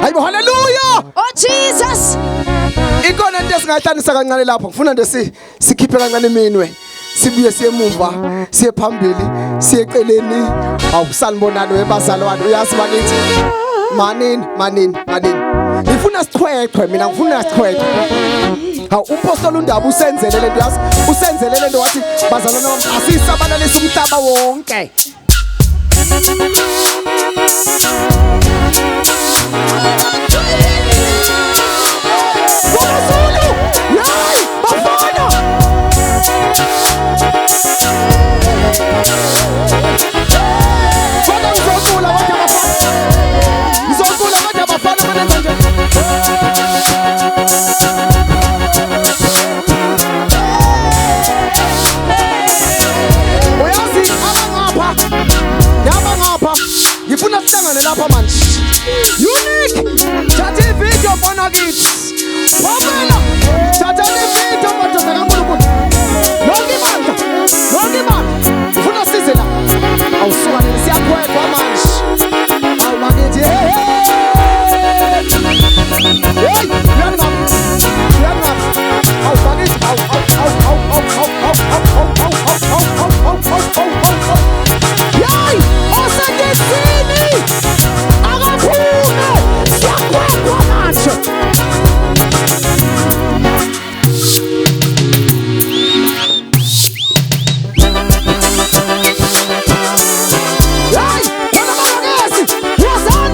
Hayibo hallelujah. Oh Jesus. Ikona into esingahlanisa kancane lapho. Ngifuna nje sikhiphe kancane iminwe. Sibuye siye emuva, siye phambili, siye eceleni. Awusanibonani webazalwane uyazi bakithi. Manini. Ngifuna sichwechwe mina ngifuna sichwechwe. Hawu umpostoli uNdaba usenzele lento yazi. Usenzele lento wathi bazalwane bami asisabalalisa umhlaba wonke. Ngifuna sihlangane lapha manje. Unique. Thatha ivideo bona kithi. Wabona. Thatha ivideo madoda kaNkulunkulu. Lonke ibandla. Ngifuna size la. Awusuka siyakhwetha manje. Awubakithi. Hey. Yanga. Awubakithi. Yay! Osadesini! Akaphume! Siyakhwekwa manje! Yay! Wena bakagesi! Wozani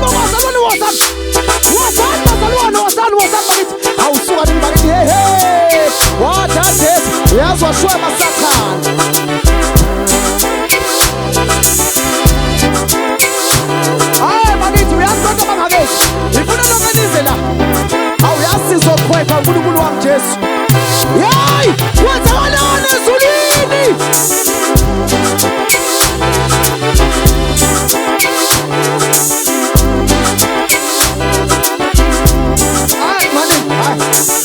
bakithi! Awusuka nini bakithi! Hey! Wathathesi! Uyazwa shwe masakhana! Awuyasizokhwetha uNkulunkulu wami Jesu. Hey! Wenzakalani ezulwini?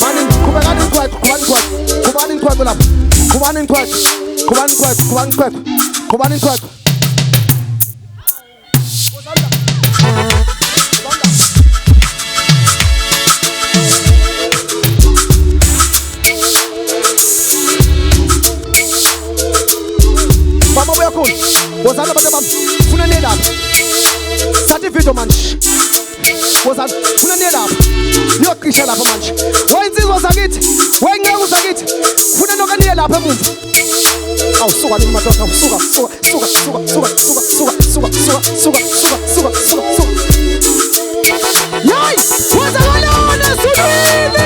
Manini, khubani inkhwekho lapha. Khubani inkhwekho. Mama uyakhona. Wozani abantu bami. Funa nelapha. Sathi video manje. Wozani funa nelapha. Niyoqisha lapha manje. Wensizwa zakithi. Wenceku zakithi. Funa nokaniye lapha emuva. Awusuka nini madoda awusuka. Yay! Wenzakalani ezulwini?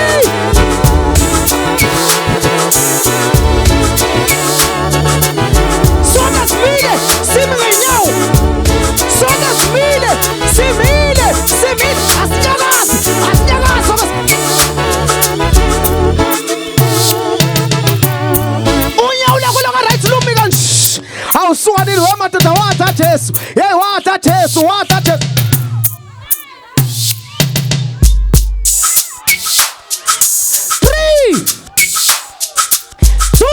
Simile, asinyakazi. Unyawula kulaka right lumika nje. Awusuka nini wemadoda wathatha Jesu. Hey wathatha Jesu. 3 2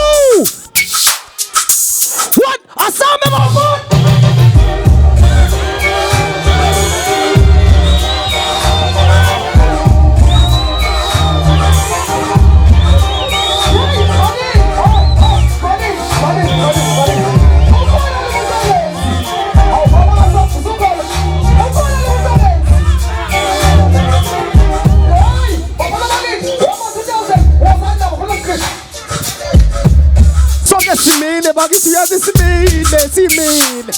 1 asame mama. Simile bakithi yazi simile.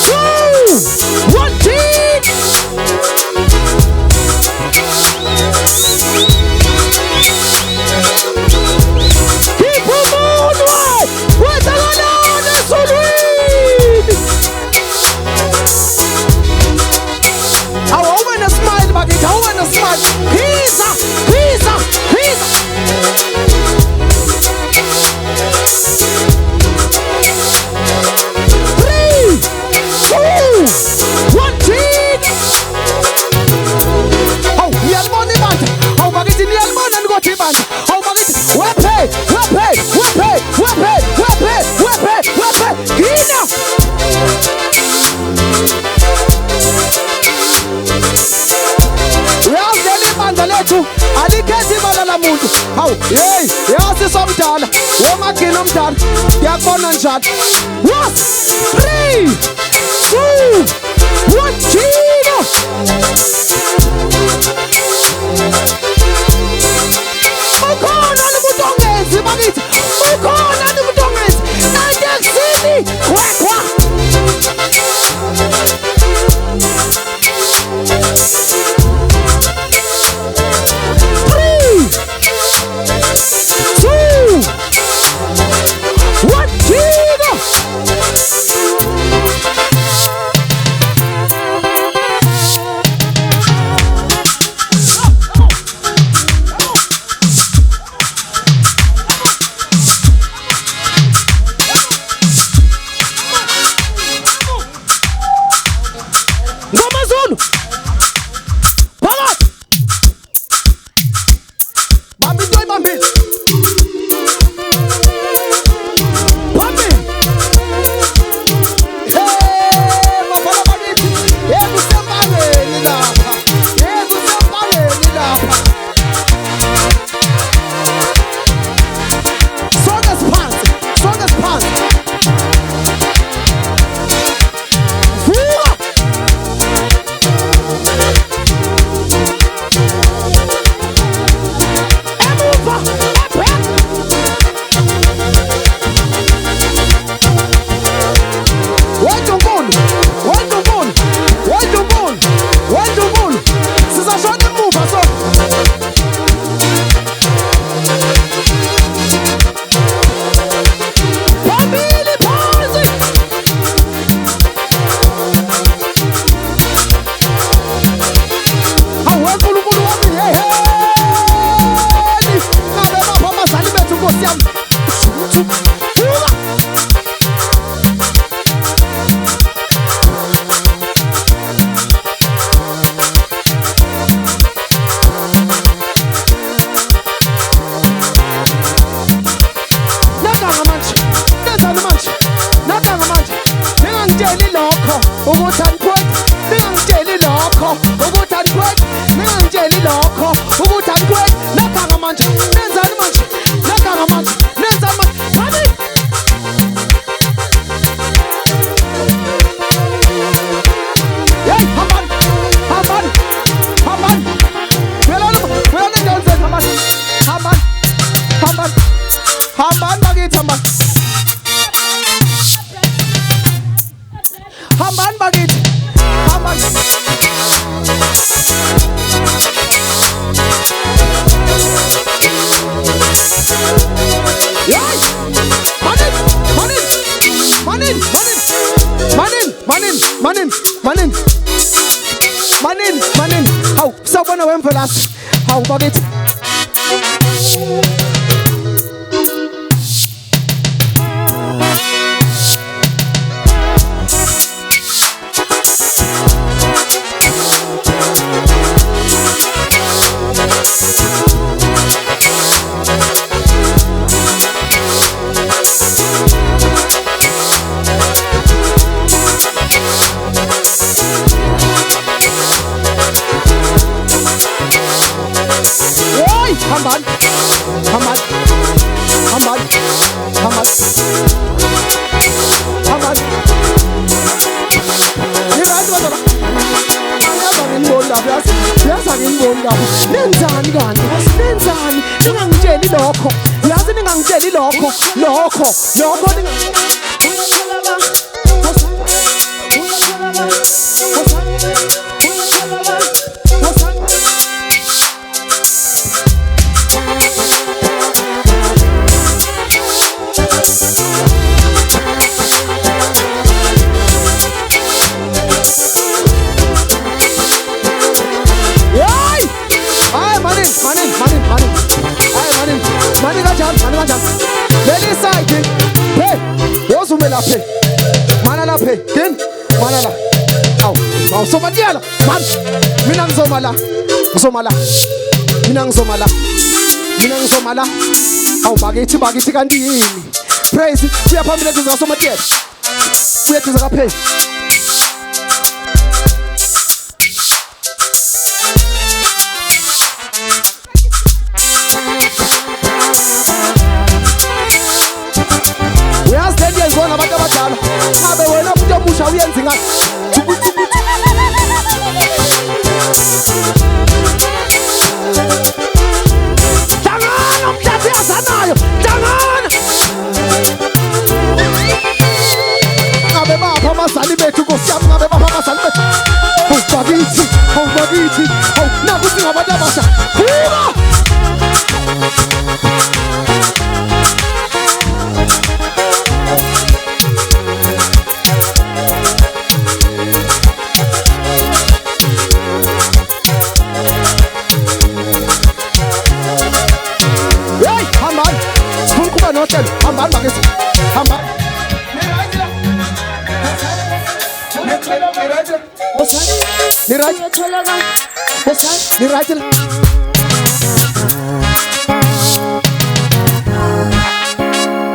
Woo! alikhethi ibala lamuntu. Hawu hey yasi somdala womagcina omdala yakubona njalo. 3 2 1 Gino. Ukhona umuntu ongenzi bakithi. Ukhona umuntu ongenzi. Nangesini kwekwa. Manin, how someone went for us. How about it? Ngizomala awubakithi kanti yini praise uyaphambili ezinza somatiyela uyadiza kaphela ngabantu abadala ngabe wena umuntu omusha uyenze ngathi Jangana umhlathi yazanayo Jangana ngabe bapha abazali bethu nkosiyami ngabe bapha abazali bethu bakithi nakuthi ngabantu abasha vuka Hambani bakithi hambani ni right